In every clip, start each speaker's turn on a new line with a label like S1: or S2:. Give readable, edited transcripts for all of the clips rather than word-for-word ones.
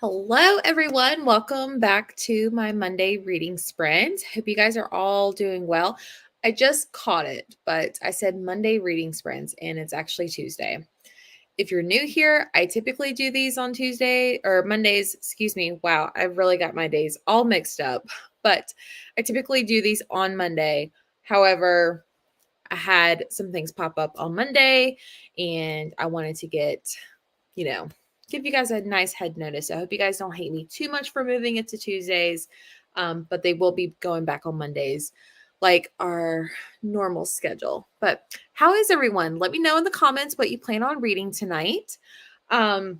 S1: Hello, everyone. Welcome back to my Monday reading sprint. Hope you guys are all doing well. I just caught it, but I said Monday reading sprints, and it's actually Tuesday. If you're new here, I typically do these on Tuesday or Mondays. Excuse me. Wow, I've really got my days all mixed up, but I typically do these on Monday. However, I had some things pop up on Monday, and I wanted to give you guys a nice head notice. I hope you guys don't hate me too much for moving it to Tuesdays, but they will be going back on Mondays like our normal schedule. But how is everyone? Let me know in the comments what you plan on reading tonight. I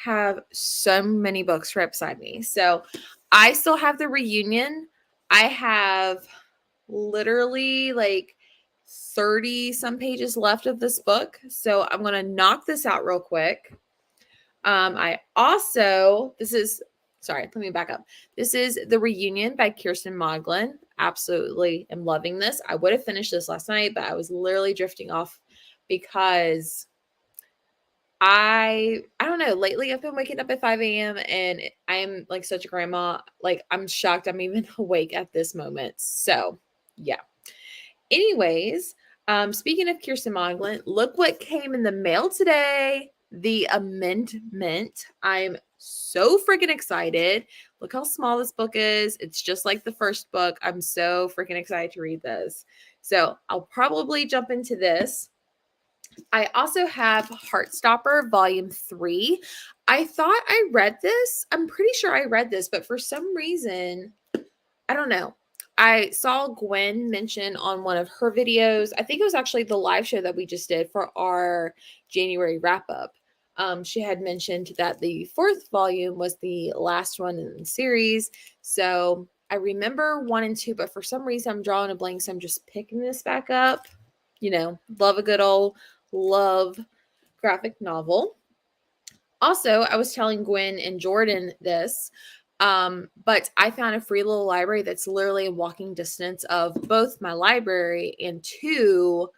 S1: have so many books right beside me. So I still have the reunion. I have literally like 30 some pages left of this book. So I'm going to knock this out real quick. Let me back up. This is The Reunion by Kirsten Moglen. Absolutely am loving this. I would have finished this last night, but I was literally drifting off because I don't know. Lately, I've been waking up at 5 a.m. and I am like such a grandma. Like, I'm shocked I'm even awake at this moment. So, yeah. Anyways, speaking of Kirsten Moglen, look what came in the mail today. The amendment. I'm so freaking excited. Look how small this book is. It's just like the first book. I'm so freaking excited to read this. So I'll probably jump into this. I also have Heartstopper Volume 3. I thought I read this. I'm pretty sure I read this, but for some reason, I don't know. I saw Gwen mention on one of her videos, I think it was actually the live show that we just did for our January wrap up. She had mentioned that the fourth volume was the last one in the series. So I remember 1 and 2, but for some reason I'm drawing a blank. So I'm just picking this back up. Love a good old love graphic novel. Also, I was telling Gwen and Jordan this. But I found a free little library that's literally in walking distance of both my library and to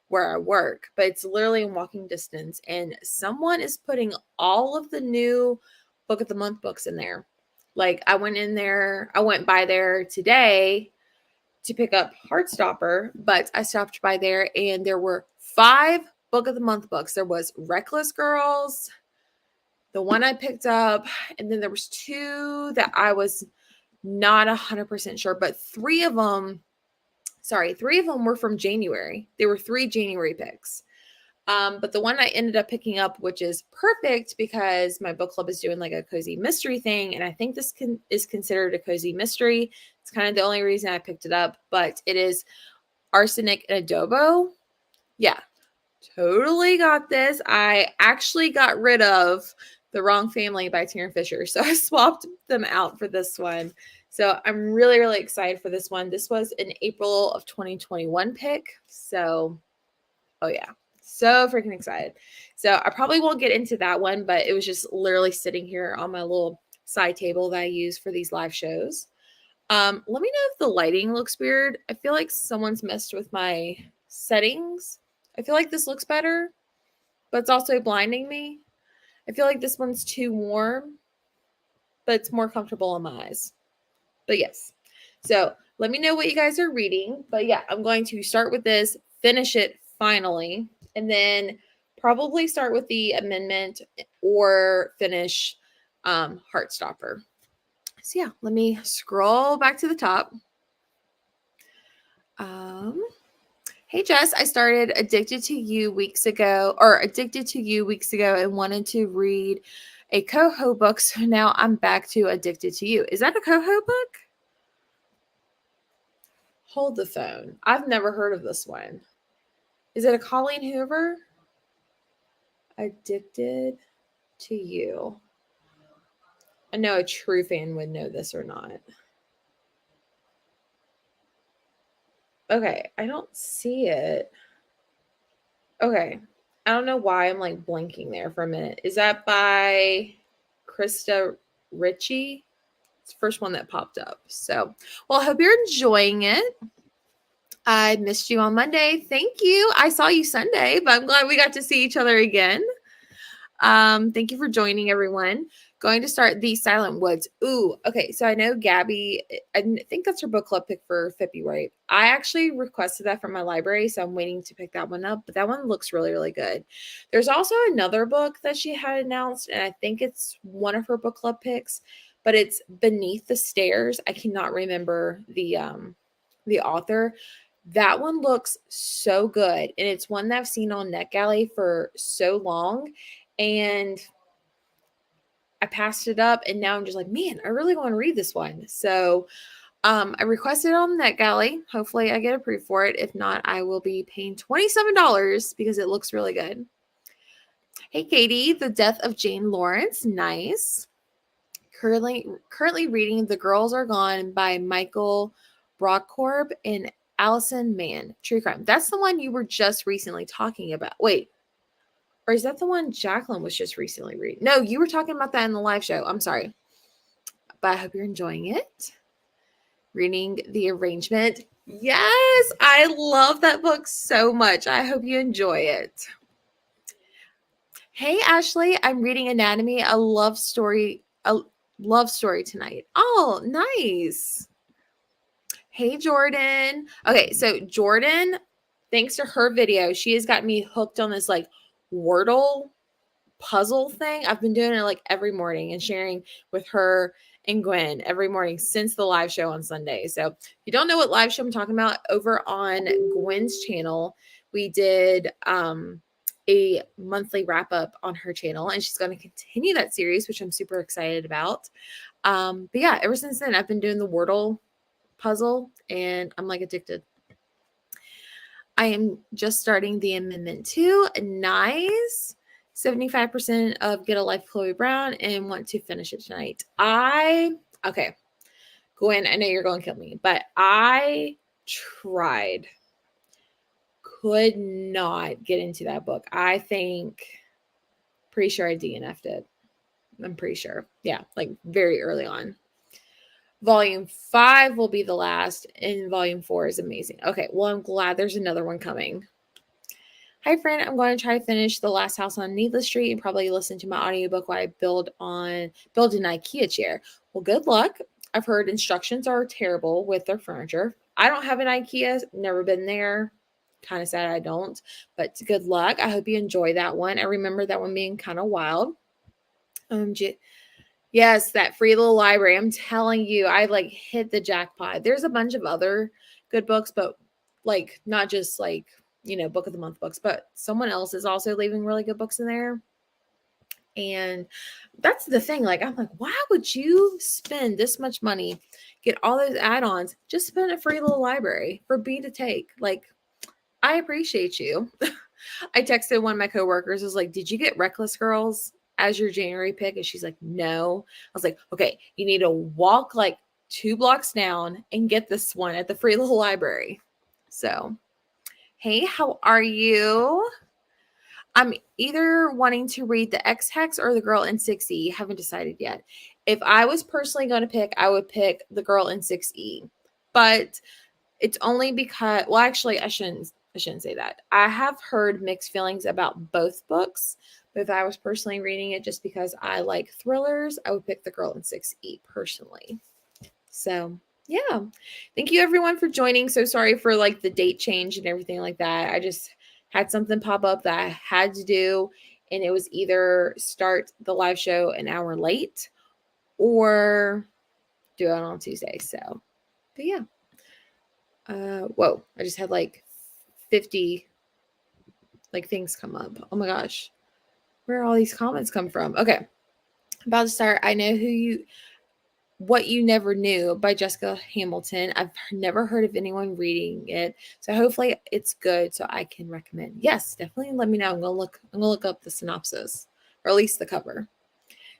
S1: where I work, but it's literally in walking distance. And someone is putting all of the new book of the month books in there. Like I went by there today to pick up Heartstopper, but I stopped by there and there were 5 book of the month books. There was Reckless Girls, the one I picked up, and then there was 2 that I was not 100% sure, but 3 of them were from January. They were 3 January picks. But the one I ended up picking up, which is perfect because my book club is doing like a cozy mystery thing, and I think this is considered a cozy mystery. It's kind of the only reason I picked it up, but it is Arsenic and Adobo. Yeah, totally got this. I actually got rid of The Wrong Family by Taryn Fisher, so I swapped them out for this one. So I'm really, really excited for this one. This was an April of 2021 pick. So, oh yeah, so freaking excited. So I probably won't get into that one, but it was just literally sitting here on my little side table that I use for these live shows. Let me know if the lighting looks weird. I feel like someone's messed with my settings. I feel like this looks better, but it's also blinding me. I feel like this one's too warm, but it's more comfortable on my eyes. But yes, so let me know what you guys are reading. But yeah, I'm going to start with this, finish it finally, and then probably start with the amendment or finish Heartstopper. So yeah, let me scroll back to the top. Hey Jess, I started Addicted to You weeks ago and wanted to read a Coho book, so now I'm back to Addicted to You. Is that a Coho book? Hold the phone. I've never heard of this one. Is it a Colleen Hoover? Addicted to You. I know a true fan would know this or not. Okay, I don't see it. Okay. I don't know why I'm like blinking there for a minute. Is that by Krista Ritchie? It's the first one that popped up. So, well, I hope you're enjoying it. I missed you on Monday. Thank you. I saw you Sunday, but I'm glad we got to see each other again. Thank you for joining, everyone. Going to start The Silent Woods. Ooh, okay. So I know Gabby, I think that's her book club pick for February. I actually requested that from my library, so I'm waiting to pick that one up. But that one looks really, really good. There's also another book that she had announced, and I think it's one of her book club picks, but it's Beneath the Stairs. I cannot remember the author. That one looks so good, and it's one that I've seen on NetGalley for so long, and I passed it up, and now I'm just like, man, I really want to read this one. So I requested it on NetGalley. Hopefully I get approved for it. If not, I will be paying $27 because it looks really good. Hey, Katie, The Death of Jane Lawrence. Nice. Currently reading The Girls Are Gone by Michael Broadcorp and Allison Mann. True crime. That's the one you were just recently talking about. Wait, or is that the one Jacqueline was just recently reading? No, you were talking about that in the live show. I'm sorry. But I hope you're enjoying it. Reading The Arrangement. Yes, I love that book so much. I hope you enjoy it. Hey, Ashley, I'm reading Anatomy, a love story tonight. Oh, nice. Hey, Jordan. Okay, so Jordan, thanks to her video, she has got me hooked on this like Wordle puzzle thing. I've been doing it like every morning and sharing with her and Gwen every morning since the live show on Sunday. So if you don't know what live show I'm talking about, over on Gwen's channel, we did a monthly wrap up on her channel, and she's going to continue that series, which I'm super excited about. But yeah, ever since then, I've been doing the Wordle puzzle, and I'm like addicted. I am just starting the Amendment 2. Nice. 75% of Get a Life Chloe Brown and want to finish it tonight. Okay, Gwen, I know you're going to kill me, but I tried. Could not get into that book. I think, pretty sure I DNF'd it. I'm pretty sure. Yeah, like very early on. Volume 5 will be the last, and Volume 4 is amazing. Okay, well, I'm glad there's another one coming. Hi, friend. I'm going to try to finish The Last House on Needless Street and probably listen to my audiobook while I build an IKEA chair. Well, good luck. I've heard instructions are terrible with their furniture. I don't have an IKEA, never been there. Kind of sad I don't, but good luck. I hope you enjoy that one. I remember that one being kind of wild. Yes, that free little library. I'm telling you, I like hit the jackpot. There's a bunch of other good books, but like not just like, book of the month books, but someone else is also leaving really good books in there. And that's the thing. Like, I'm like, why would you spend this much money, get all those add-ons, just spend a free little library for B to take? Like, I appreciate you. I texted one of my coworkers, was like, did you get Reckless Girls as your January pick? And she's like, no. I was like, okay, you need to walk like 2 blocks down and get this one at the free little library. So, hey, how are you? I'm either wanting to read The X-Hex or The Girl in 6E. Haven't decided yet. If I was personally going to pick, I would pick The Girl in 6E. But it's only because, well, actually, I shouldn't say that. I have heard mixed feelings about both books. But if I was personally reading it just because I like thrillers, I would pick The Girl in 6E personally. So, yeah. Thank you everyone for joining. So sorry for like the date change and everything like that. I just had something pop up that I had to do, and it was either start the live show an hour late or do it on Tuesday. So, but yeah. Whoa, I just had like 50 like things come up. Oh my gosh. Where all these comments come from? Okay. About to start. I know What You Never Knew by Jessica Hamilton. I've never heard of anyone reading it, so hopefully it's good so I can recommend. Yes, definitely let me know. I'm gonna look up the synopsis, or at least the cover.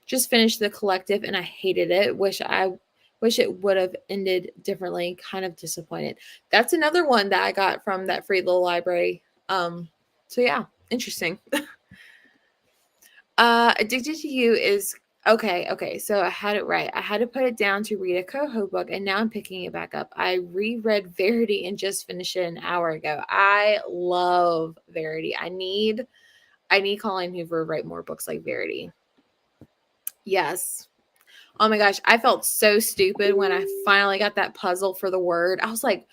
S1: Just finished The Collective and I hated it. Wish it would have ended differently. Kind of disappointed. That's another one that I got from that free little library. So yeah, interesting. Addicted to You is okay. So I had it right. I had to put it down to read a Coho book, and now I'm picking it back up. I reread Verity and just finished it an hour ago. I love Verity. I need I need Colleen Hoover to write more books like Verity. Yes. Oh my gosh, I felt so stupid when I finally got that puzzle for the word. I was like,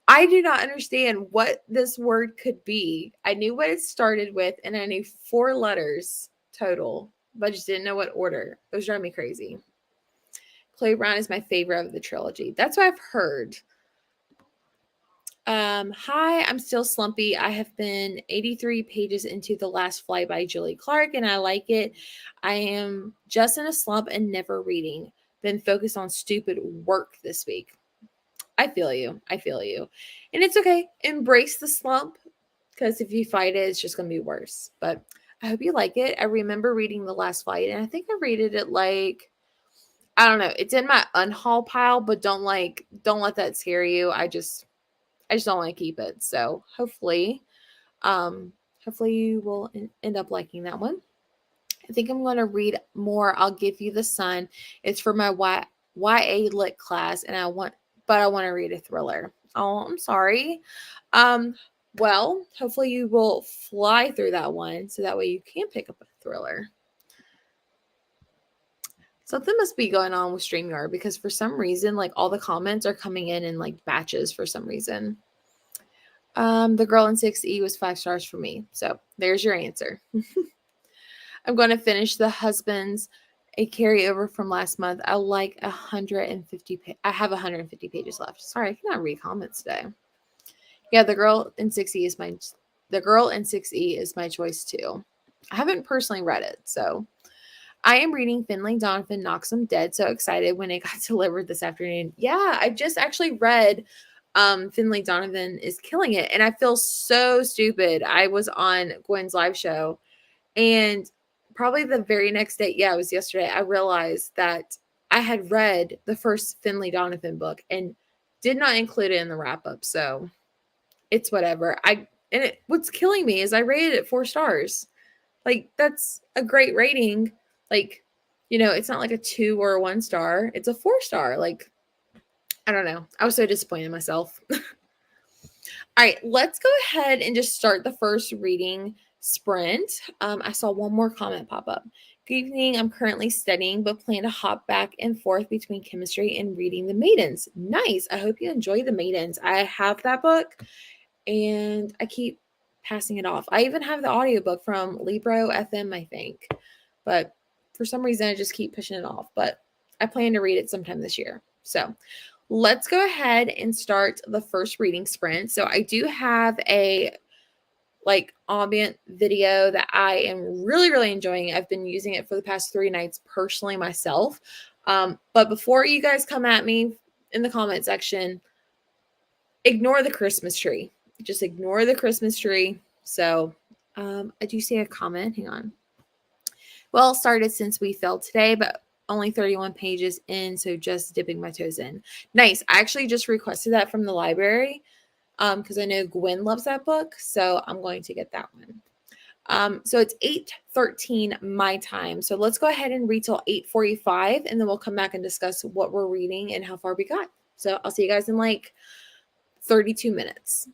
S1: I do not understand what this word could be. I knew what it started with, and I knew 4 letters total, but I just didn't know what order. It was driving me crazy. Chloe Brown is my favorite of the trilogy. That's what I've heard. Hi, I'm still slumpy. I have been 83 pages into The Last Flight by Julie Clark, and I like it. I am just in a slump and never reading. Been focused on stupid work this week. I feel you. I feel you. And it's okay. Embrace the slump, because if you fight it, it's just going to be worse. But I hope you like it. I remember reading The Last Flight, and I think I rated it like, I don't know. It's in my unhaul pile, but don't let that scare you. I just don't want to keep it. So hopefully you will end up liking that one. I think I'm going to read more. I'll Give You the Sun. It's for my YA lit class, and I want to read a thriller. Oh, I'm sorry. Well, hopefully you will fly through that one, so that way you can pick up a thriller. Something must be going on with StreamYard, because for some reason, like, all the comments are coming in like batches for some reason. The Girl in 6E was 5 stars for me. So there's your answer. I'm going to finish The Husbands, a carryover from last month. I like 150. I have 150 pages left. Sorry, I cannot read comments today. Yeah, The Girl in 6E is my choice too. I haven't personally read it, so I am reading Finley Donovan Knocks 'Em Dead. So excited when it got delivered this afternoon. Yeah, I just actually read Finley Donovan is killing it, and I feel so stupid. I was on Gwen's live show, and probably the very next day, it was yesterday, I realized that I had read the first Finley Donovan book and did not include it in the wrap up. So it's whatever. What's killing me is I rated it 4 stars. Like, that's a great rating. Like, it's not like a 2 or a 1 star. It's a 4 star. Like, I don't know. I was so disappointed in myself. All right, let's go ahead and just start the first reading sprint. I saw one more comment pop up. Good evening. I'm currently studying, but plan to hop back and forth between chemistry and reading The Maidens. Nice. I hope you enjoy The Maidens. I have that book, and I keep passing it off. I even have the audiobook from Libro FM, I think. But for some reason, I just keep pushing it off. But I plan to read it sometime this year. So let's go ahead and start the first reading sprint. So I do have a ambient video that I am really, really enjoying. I've been using it for the past 3 nights personally myself. But before you guys come at me in the comment section, ignore the Christmas tree. Just ignore the Christmas tree. So I do see a comment. Hang on. Well, started since we fell today, but only 31 pages in, so just dipping my toes in. Nice. I actually just requested that from the library because I know Gwen loves that book, so I'm going to get that one. So it's 8:13 my time. So let's go ahead and read till 8:45, and then we'll come back and discuss what we're reading and how far we got. So I'll see you guys in like 32 minutes.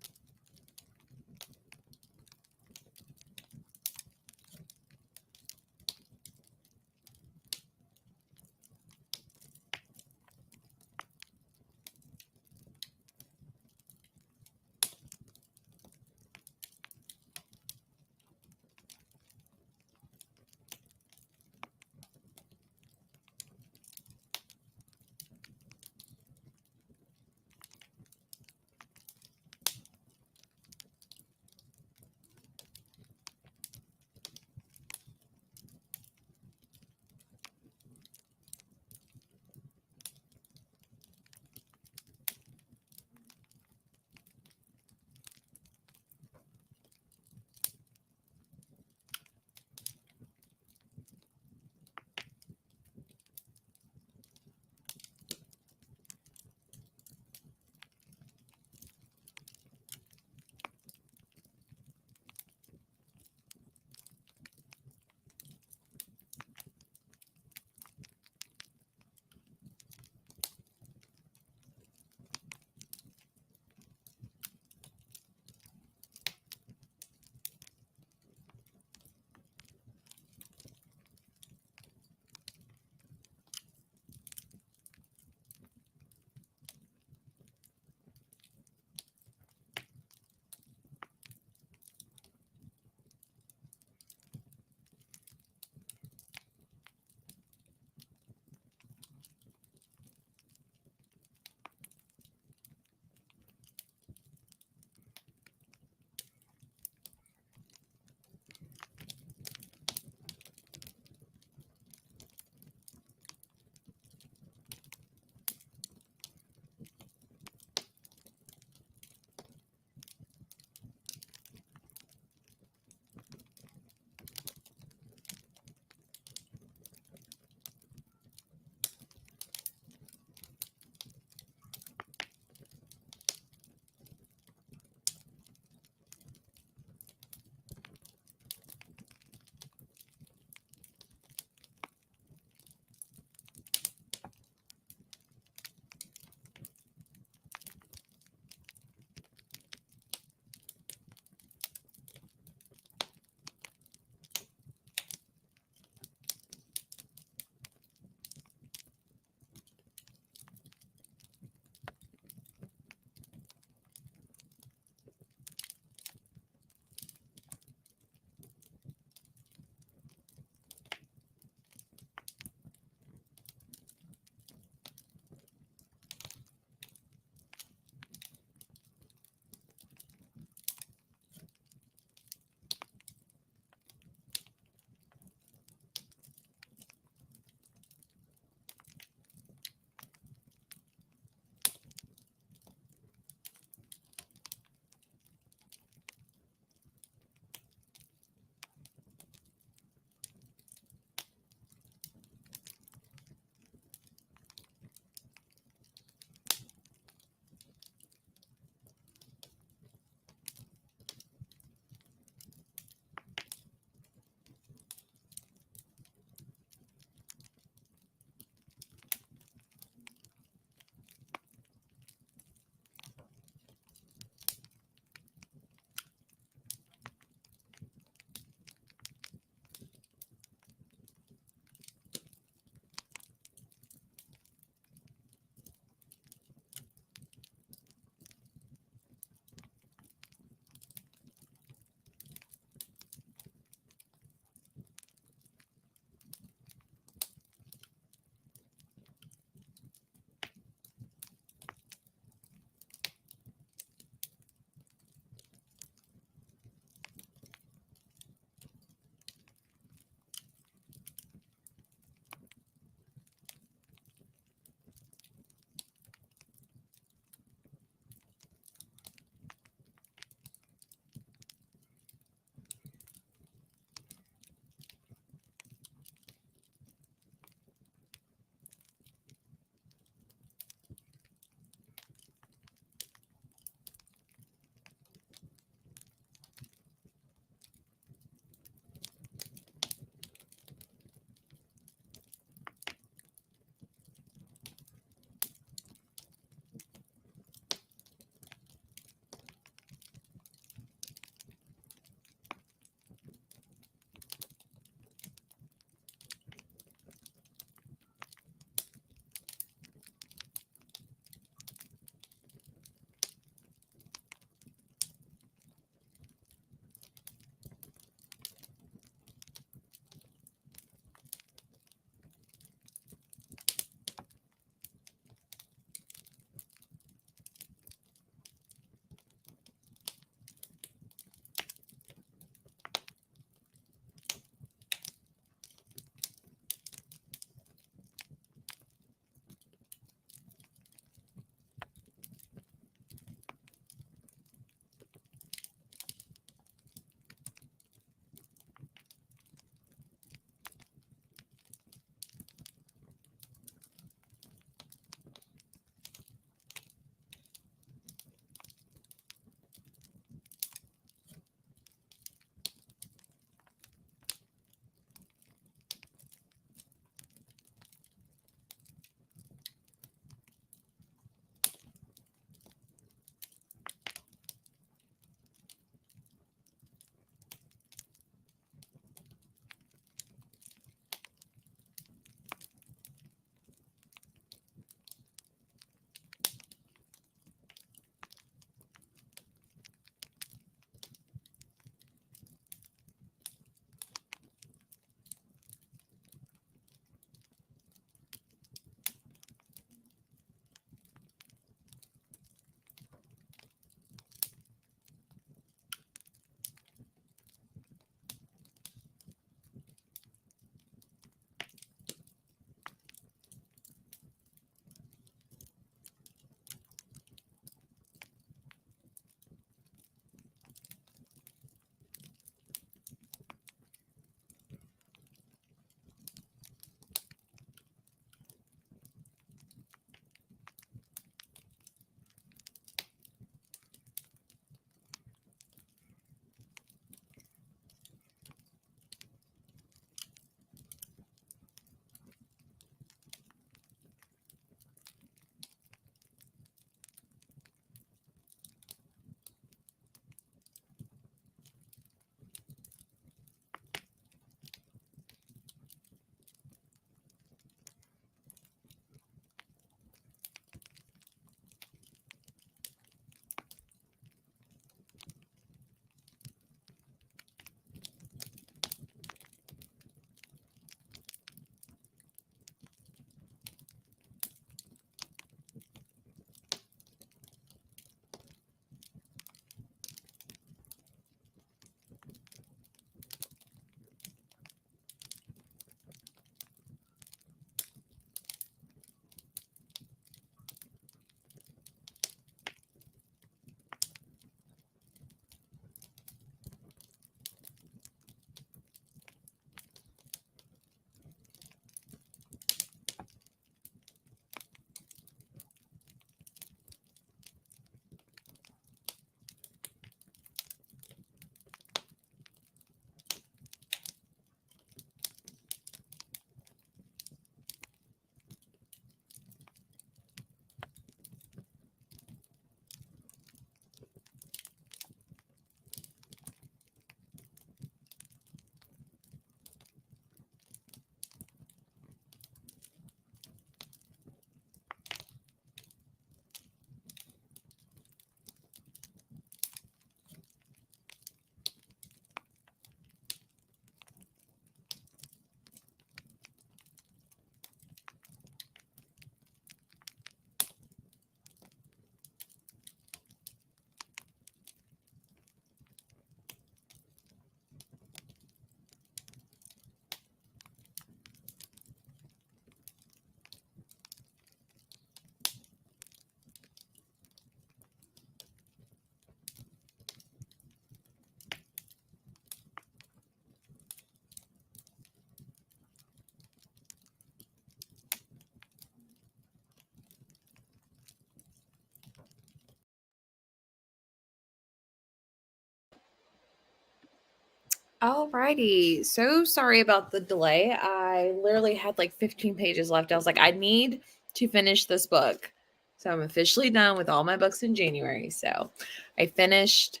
S1: Alrighty. So sorry about the delay. I literally had like 15 pages left. I was like, I need to finish this book. So I'm officially done with all my books in January. So I finished.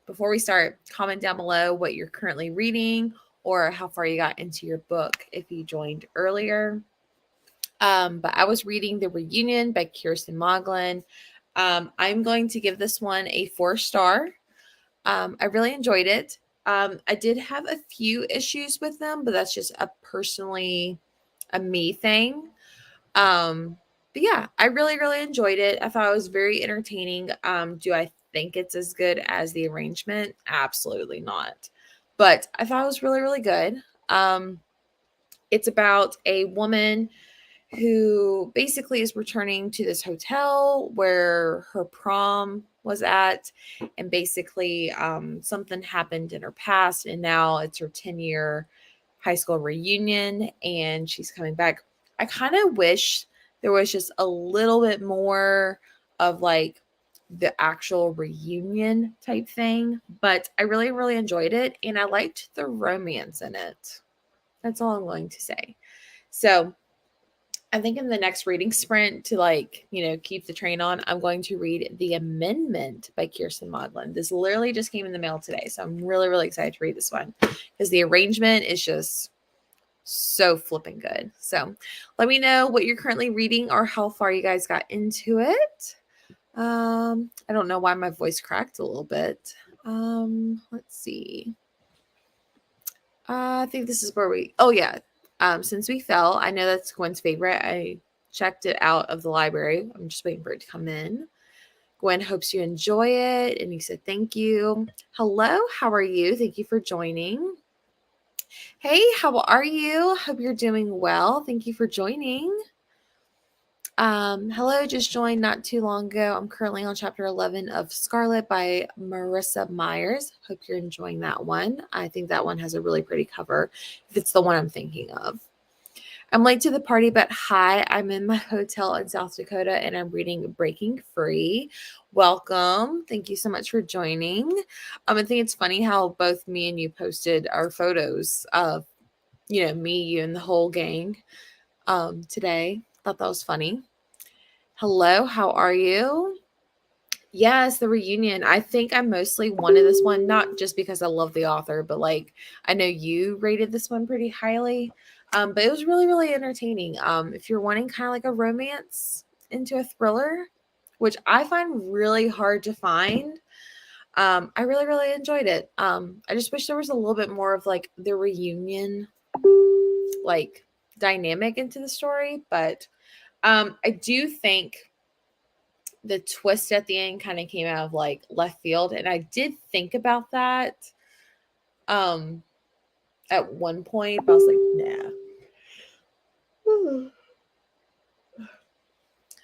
S1: Before we start, comment down below what you're currently reading or how far you got into your book if you joined earlier. But I was reading The Reunion by Kirsten Moglen. I'm going to give this one a 4-star. I really enjoyed it. I did have a few issues with them, but that's just a me thing. But yeah, I really, really enjoyed it. I thought it was very entertaining. Do I think it's as good as the arrangement? Absolutely not. But I thought it was really, really good. It's about a woman who basically is returning to this hotel where her prom was at. And basically, something happened in her past, and now it's her 10-year high school reunion, and she's coming back. I kind of wish there was just a little bit more of like the actual reunion type thing, but I really, really enjoyed it, and I liked the romance in it. That's all I'm going to say. So, I think in the next reading sprint to keep the train on, I'm going to read The Amendment by Kirsten Modlin. This literally just came in the mail today. So I'm really, really excited to read this one because the arrangement is just so flipping good. So let me know what you're currently reading or how far you guys got into it. I don't know why my voice cracked a little bit. Let's see. I think this is where Since We Fell, I know that's Gwen's favorite. I checked it out of the library. I'm just waiting for it to come in. Gwen hopes you enjoy it, and you said thank you. Hello, how are you? Thank you for joining. Hey, how are you? Hope you're doing well. Thank you for joining. Hello, just joined not too long ago. I'm currently on chapter 11 of Scarlet by Marissa Myers. Hope you're enjoying that one. I think that one has a really pretty cover, if it's the one I'm thinking of. I'm late to the party, but hi, I'm in my hotel in South Dakota and I'm reading Breaking Free. Welcome. Thank you so much for joining. I think it's funny how both me and you posted our photos of, me, you, and the whole gang today. Thought that was funny. Hello, how are you? Yes, The Reunion. I think I mostly wanted this one, not just because I love the author, but I know you rated this one pretty highly. But it was really, really entertaining. If you're wanting kind of like a romance into a thriller, which I find really hard to find, I really, really enjoyed it. I just wish there was a little bit more of like the reunion dynamic into the story, but I do think the twist at the end kind of came out of left field, and I did think about that at one point, but I was like, nah.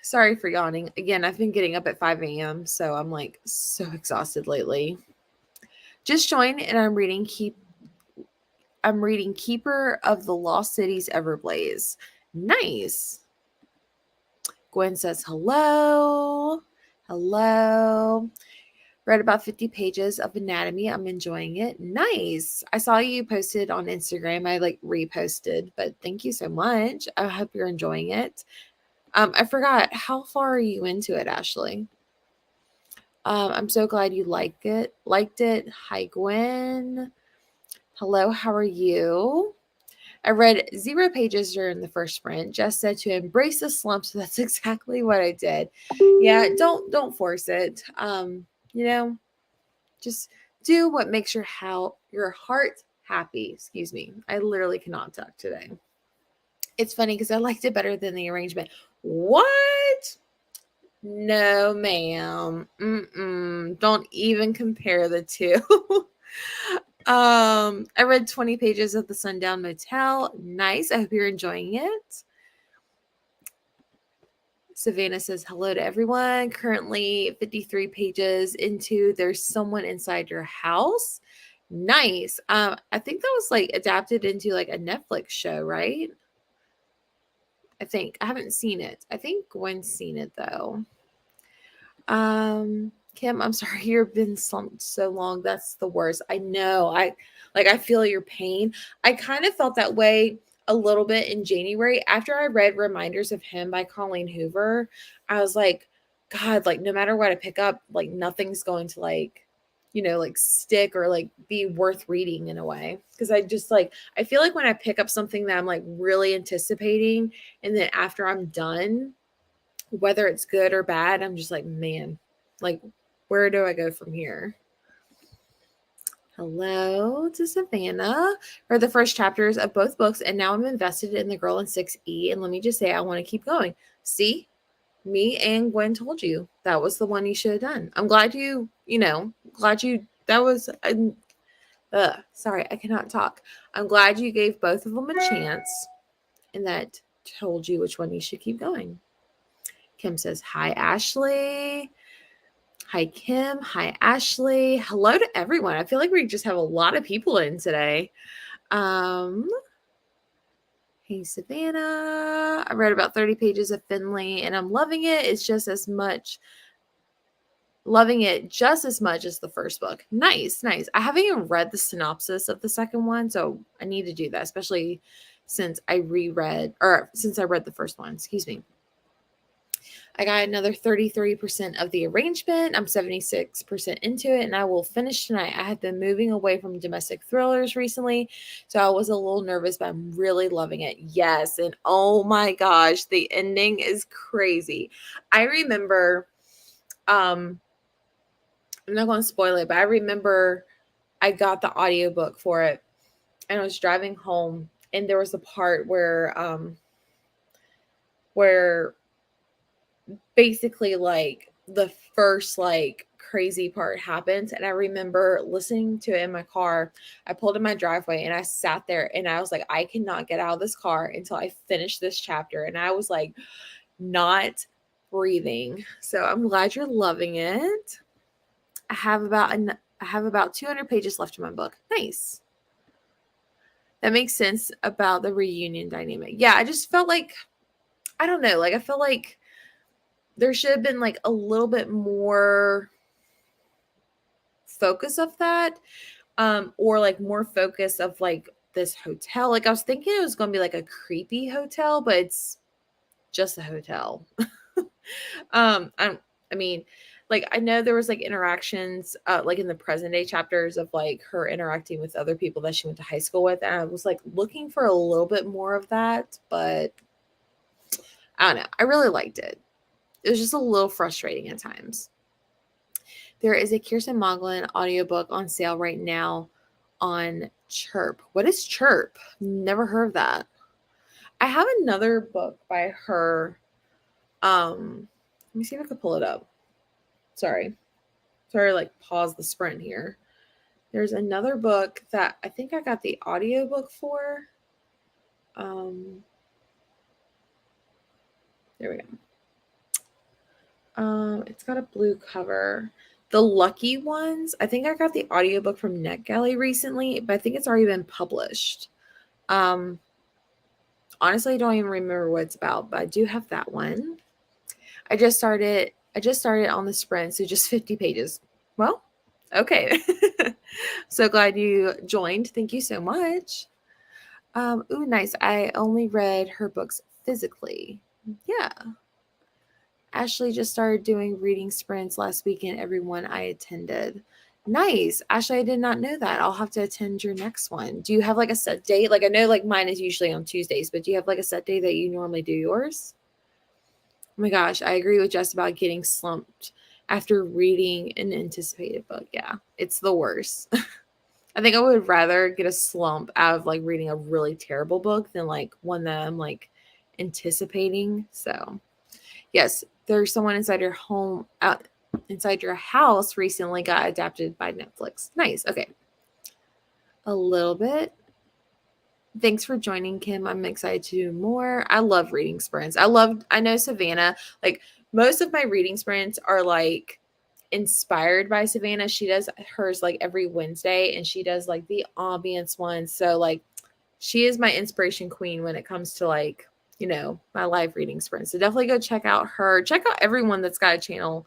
S1: Sorry for yawning. Again, I've been getting up at 5 a.m., so I'm so exhausted lately. Just joined, and I'm reading Keeper of the Lost Cities Everblaze. Nice. Gwen says hello. Hello. Read about 50 pages of anatomy. I'm enjoying it. Nice. I saw you posted on Instagram. I reposted, but thank you so much. I hope you're enjoying it. I forgot, how far are you into it, Ashley? I'm so glad you liked it. Hi, Gwen. Hello, how are you? I read 0 pages during the first sprint. Jess said to embrace the slump, so that's exactly what I did. Yeah, don't force it. Just do what makes your heart happy. Excuse me. I literally cannot talk today. It's funny because I liked it better than the arrangement. What? No, ma'am. Don't even compare the two. I read 20 pages of The Sundown Motel. Nice. I hope you're enjoying it. Savannah says hello to everyone. Currently 53 pages into There's Someone Inside Your House. Nice. I think that was adapted into a Netflix show, right? I think. I haven't seen it. I think Gwen's seen it though. Kim, I'm sorry you've been slumped so long. That's the worst. I know. I feel your pain. I kind of felt that way a little bit in January after I read Reminders of Him by Colleen Hoover. I was like, God, like no matter what I pick up, like nothing's going to like, like stick or like be worth reading in a way. Cause I just like, I feel like when I pick up something that I'm like really anticipating and then after I'm done, whether it's good or bad, I'm just like, man, like, where do I go from here? Hello to Savannah. Read the first chapters of both books, and now I'm invested in The Girl in 6E. And let me just say, I want to keep going. See, me and Gwen told you that was the one you should have done. I'm glad that was, sorry, I cannot talk. I'm glad you gave both of them a chance, and that told you which one you should keep going. Kim says, hi, Ashley. Hi, Kim. Hi, Ashley. Hello to everyone. I feel like we just have a lot of people in today. Hey, Savannah. I read about 30 pages of Finley and I'm loving it. Loving it just as much as the first book. Nice, nice. I haven't even read the synopsis of the second one, so I need to do that, especially since I read the first one. Excuse me. I got another 33% of the arrangement. I'm 76% into it, and I will finish tonight. I have been moving away from domestic thrillers recently, so I was a little nervous, but I'm really loving it. Yes, and oh my gosh, the ending is crazy. I remember, I'm not going to spoil it, but I remember I got the audiobook for it, and I was driving home, and there was a part where basically like the first like crazy part happens, and I remember listening to it in my car. I pulled in my driveway and I sat there and I was like, I cannot get out of this car until I finish this chapter, and I was like not breathing. So I'm glad you're loving it. I have about 200 pages left in my book. Nice. That makes sense about the reunion dynamic. Yeah, I just felt like, I don't know, like I felt like there should have been like a little bit more focus of that, or like more focus of like this hotel. Like I was thinking it was going to be like a creepy hotel, but it's just a hotel. I mean, like I know there was like interactions, like in the present day chapters of like her interacting with other people that she went to high school with, and I was like looking for a little bit more of that, but I don't know. I really liked it. It was just a little frustrating at times. There is a Kirsten Moglin audiobook on sale right now on Chirp. What is Chirp? Never heard of that. I have another book by her. Let me see if I can pull it up. Sorry, like pause the sprint here. There's another book that I think I got the audiobook for. There we go. It's got a blue cover. The Lucky Ones, I think I got the audiobook from NetGalley recently, but I think it's already been published. Honestly, I don't even remember what it's about, but I do have that one. I just started on the sprint, so just 50 pages. Well, okay. So glad you joined. Thank you so much. Ooh, nice. I only read her books physically. Yeah. Ashley just started doing reading sprints last weekend, everyone I attended. Nice. Ashley, I did not know that. I'll have to attend your next one. Do you have like a set date? Like I know like mine is usually on Tuesdays, but do you have like a set day that you normally do yours? Oh my gosh, I agree with Jess about getting slumped after reading an anticipated book. Yeah, it's the worst. I think I would rather get a slump out of like reading a really terrible book than like one that I'm like anticipating. So yes, there's someone inside your house recently got adapted by Netflix. Nice. Okay. A little bit. Thanks for joining, Kim. I'm excited to do more. I love reading sprints. I know Savannah, like most of my reading sprints are like inspired by Savannah. She does hers like every Wednesday and she does like the ambience ones. So like she is my inspiration queen when it comes to like, my live reading sprint. So definitely go check out her. Check out everyone that's got a channel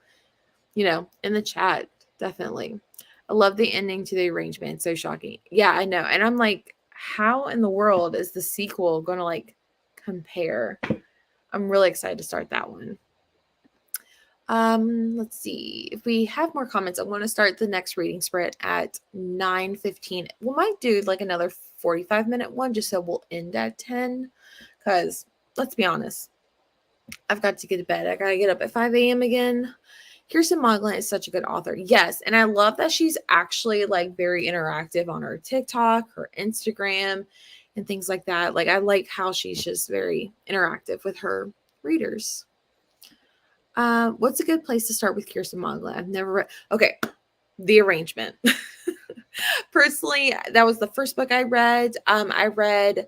S1: in the chat. Definitely. I love the ending to the arrangement. It's so shocking. Yeah, I know. And I'm like, how in the world is the sequel going to like compare? I'm really excited to start that one. Let's see. If we have more comments, I want to start the next reading spread at 9:15. We might do like another 45-minute one just so we'll end at 10. Because let's be honest, I've got to get to bed. I gotta get up at 5 a.m. again. Kirsten Moglen is such a good author. Yes, and I love that she's actually like very interactive on her TikTok, her Instagram, and things like that. Like I like how she's just very interactive with her readers. What's a good place to start with Kirsten Moglen? I've never read. Okay, The Arrangement. Personally, that was the first book I read. I read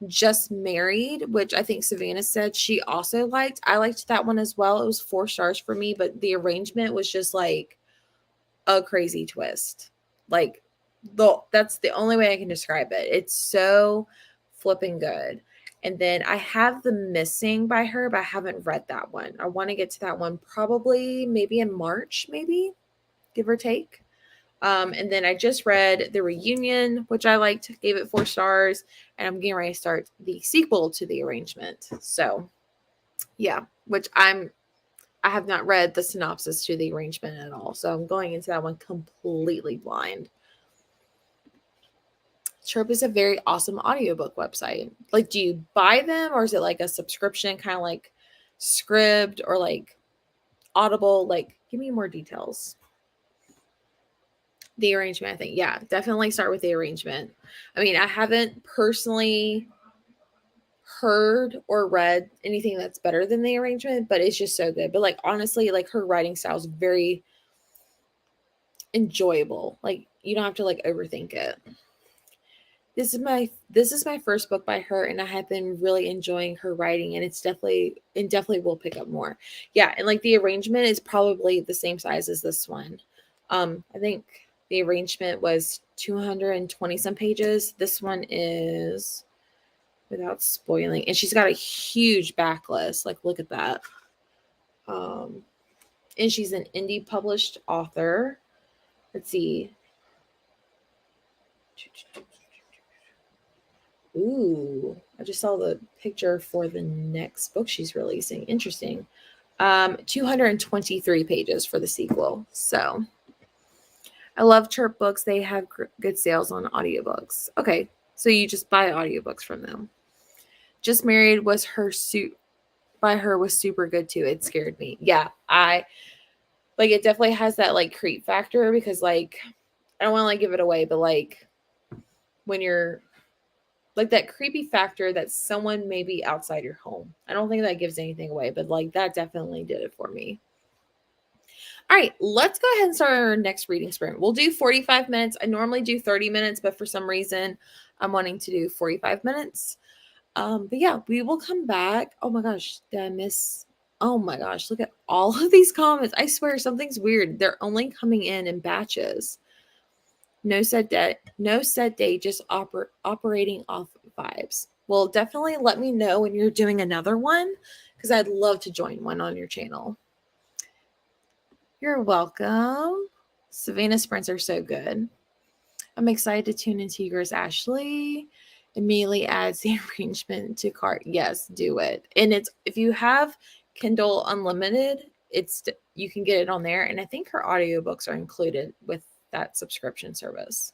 S1: Just Married, which I think Savannah said she also liked. I liked that one as well. It was 4 stars for me, but The Arrangement was just like a crazy twist. Like that's the only way I can describe it. It's so flipping good. And then I have The Missing by her, but I haven't read that one. I want to get to that one probably maybe in March, maybe, give or take. And then I just read The Reunion, which I liked, gave it 4 stars, and I'm getting ready to start the sequel to The Arrangement. So, yeah, which I have not read the synopsis to The Arrangement at all. So I'm going into that one completely blind. Chirp is a very awesome audiobook website. Like, do you buy them or is it like a subscription, kind of like Scribd or like Audible? Like, give me more details. The Arrangement, I think. Yeah, definitely start with The Arrangement. I mean, I haven't personally heard or read anything that's better than The Arrangement, but it's just so good. But like honestly, like her writing style is very enjoyable. Like you don't have to like overthink it. This is my first book by her, and I have been really enjoying her writing, and definitely will pick up more. Yeah, and like The Arrangement is probably the same size as this one. I think The Arrangement was 220 some pages. This one is, without spoiling, and she's got a huge backlist. Like look at that. And she's an indie published author. Let's see. Ooh, I just saw the picture for the next book she's releasing. Interesting. 223 pages for the sequel. So I love Chirp Books. They have good sales on audiobooks. Okay, so you just buy audiobooks from them. Just Married was her suit by her was super good too. It scared me. Yeah, I like it definitely has that like creep factor because like I don't want to like give it away, but like when you're like that creepy factor that someone may be outside your home. I don't think that gives anything away, but like that definitely did it for me. All right, let's go ahead and start our next reading sprint. We'll do 45 minutes. I normally do 30 minutes, but for some reason I'm wanting to do 45 minutes. But yeah, we will come back. Oh my gosh, did I miss? Oh my gosh, look at all of these comments. I swear something's weird. They're only coming in batches. No set day, just operating off vibes. Well, definitely let me know when you're doing another one because I'd love to join one on your channel. You're welcome. Savannah sprints are so good. I'm excited to tune into yours, Ashley. Immediately adds the arrangement to cart. Yes, do it. And it's if you have Kindle Unlimited, you can get it on there. And I think her audiobooks are included with that subscription service.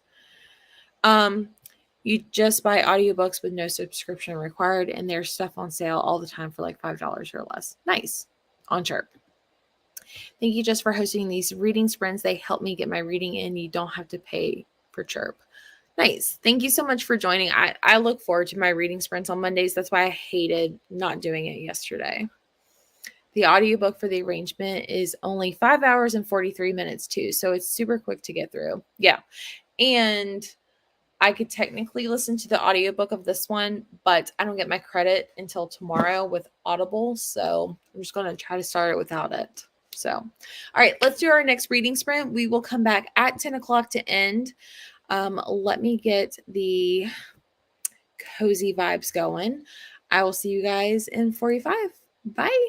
S1: You just buy audiobooks with no subscription required, and there's stuff on sale all the time for like $5 or less. Nice. On Chirp. Thank you, Jess, for hosting these reading sprints. They help me get my reading in. You don't have to pay for Chirp. Nice. Thank you so much for joining. I look forward to my reading sprints on Mondays. That's why I hated not doing it yesterday. The audiobook for The Arrangement is only 5 hours and 43 minutes too. So it's super quick to get through. Yeah. And I could technically listen to the audiobook of this one, but I don't get my credit until tomorrow with Audible. So I'm just going to try to start it without it. So, all right, let's do our next reading sprint. We will come back at 10 o'clock to end. Let me get the cozy vibes going. I will see you guys in 45. Bye.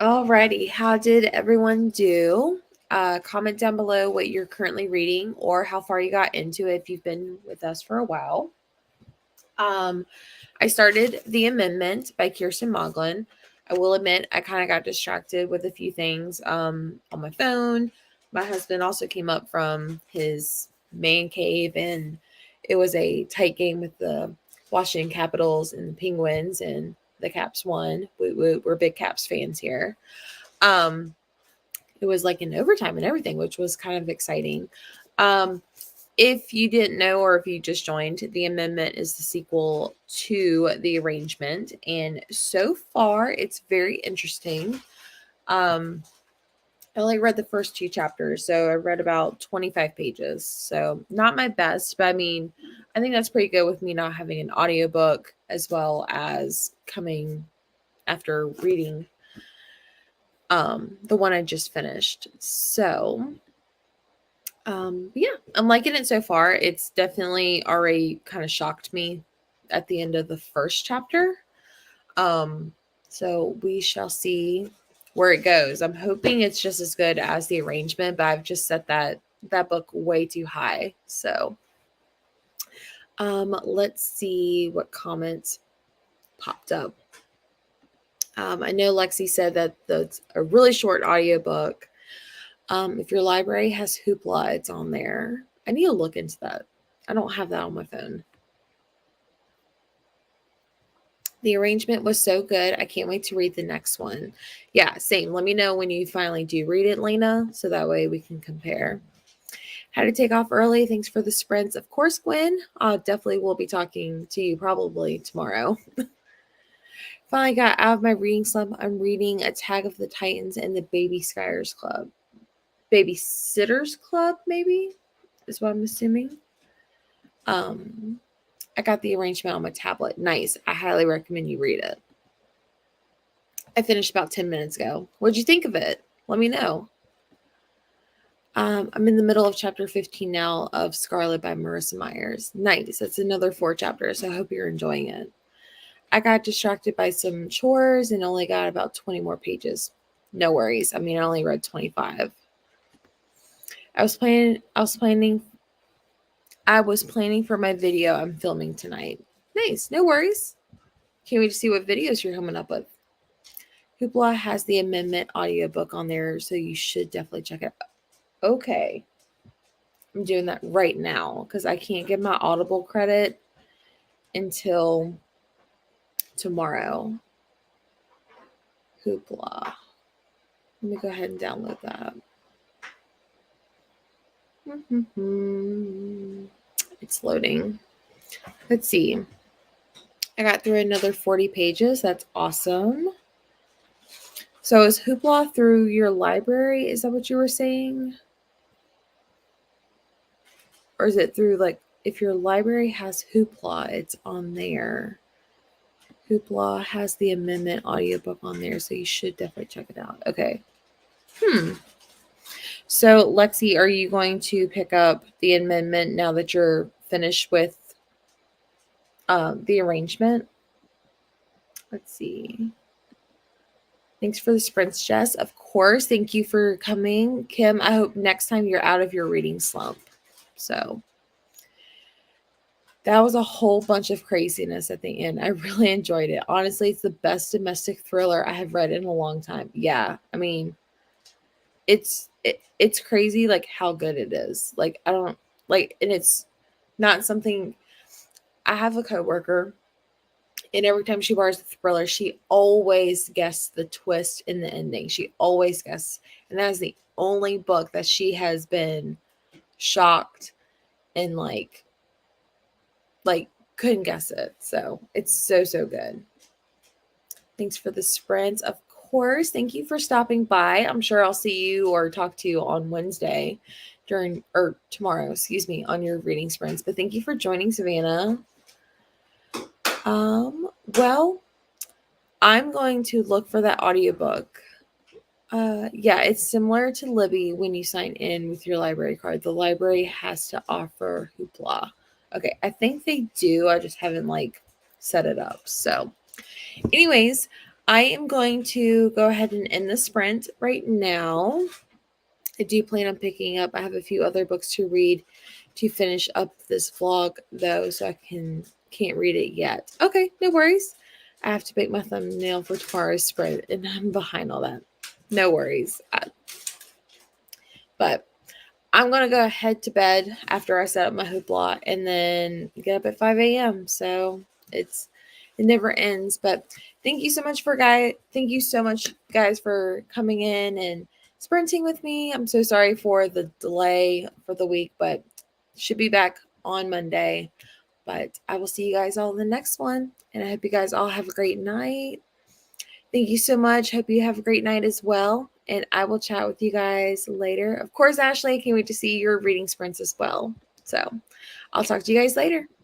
S1: Alrighty, how did everyone do? Comment down below what you're currently reading or how far you got into it if you've been with us for a while. I started The Amendment by Kirsten Moglin. I will admit I kind of got distracted with a few things on my phone. My husband also came up from his man cave, and it was a tight game with the Washington Capitals and the Penguins, and the Caps won. We're big Caps fans here. It was like in overtime and everything, which was kind of exciting. If you didn't know, or if you just joined, The Amendment is the sequel to The Arrangement, and so far it's very interesting. I only read the first 2 chapters, so I read about 25 pages. So not my best, but I mean, I think that's pretty good with me not having an audiobook as well as coming after reading the one I just finished. So yeah, I'm liking it so far. It's definitely already kind of shocked me at the end of the first chapter. So we shall see where it goes. I'm hoping it's just as good as The Arrangement, but I've just set that book way too high. So let's see what comments popped up. I know Lexi said that that's a really short audiobook. If your library has Hoopla, it's on there. I need to look into that. I don't have that on my phone. The Arrangement was so good. I can't wait to read the next one. Yeah, same. Let me know when you finally do read it, Lena, so that way we can compare. How to take off early. Thanks for the sprints. Of course, Gwen. Definitely will be talking to you probably tomorrow. Finally got out of my reading slump. I'm reading Attack of the Titans and the Babysitters Club. Babysitters Club, maybe, is what I'm assuming. I got The Arrangement on my tablet. Nice. I highly recommend you read it. I finished about 10 minutes ago. What'd you think of it? Let me know. I'm in the middle of chapter 15 now of Scarlet by Marissa Myers. Nice. That's another 4 chapters. I hope you're enjoying it. I got distracted by some chores and only got about 20 more pages. No worries. I mean, I only read 25. I was planning for my video I'm filming tonight. Nice. No worries. Can't wait to see what videos you're coming up with. Hoopla has the Amendment audiobook on there, so you should definitely check it out. Okay. I'm doing that right now because I can't get my Audible credit until tomorrow. Hoopla. Let me go ahead and download that. It's loading. Let's see. I got through another 40 pages. That's awesome. So is Hoopla through your library? Is that what you were saying? Or is it through, like, if your library has Hoopla, it's on there. Hoopla has the Amendment audiobook on there, so you should definitely check it out. Okay. So, Lexi, are you going to pick up the Amendment now that you're finished with the Arrangement? Let's see. Thanks for the sprints, Jess. Of course. Thank you for coming. Kim, I hope next time you're out of your reading slump. So that was a whole bunch of craziness at the end. I really enjoyed it. Honestly, it's the best domestic thriller I have read in a long time. Yeah, I mean, it's crazy, like, how good it is. Like, I don't like, and it's not something. I have a coworker, and every time she borrows a thriller, she always guesses the twist in the ending. She always guesses, and that is the only book that she has been shocked and like couldn't guess it. So it's so good. Thanks for the sprints. Of course. Thank you for stopping by. I'm sure I'll see you or talk to you on Wednesday tomorrow, on your reading sprints. But thank you for joining, Savannah. Well, I'm going to look for that audiobook. Yeah, it's similar to Libby when you sign in with your library card. The library has to offer Hoopla. Okay, I think they do. I just haven't set it up. So anyways, I am going to go ahead and end the sprint right now. I do plan on picking up. I have a few other books to read to finish up this vlog though, so I can't read it yet. Okay, no worries. I have to make my thumbnail for tomorrow's spread, and I'm behind all that. No worries. But I'm gonna go head to bed after I set up my hoopla, and then get up at 5 a.m. So it never ends. But thank you so much Thank you so much, guys, for coming in and sprinting with me. I'm so sorry for the delay for the week, but should be back on Monday. But I will see you guys all in the next one, and I hope you guys all have a great night. Thank you so much. Hope you have a great night as well. And I will chat with you guys later. Of course, Ashley, I can't wait to see your reading sprints as well. So I'll talk to you guys later.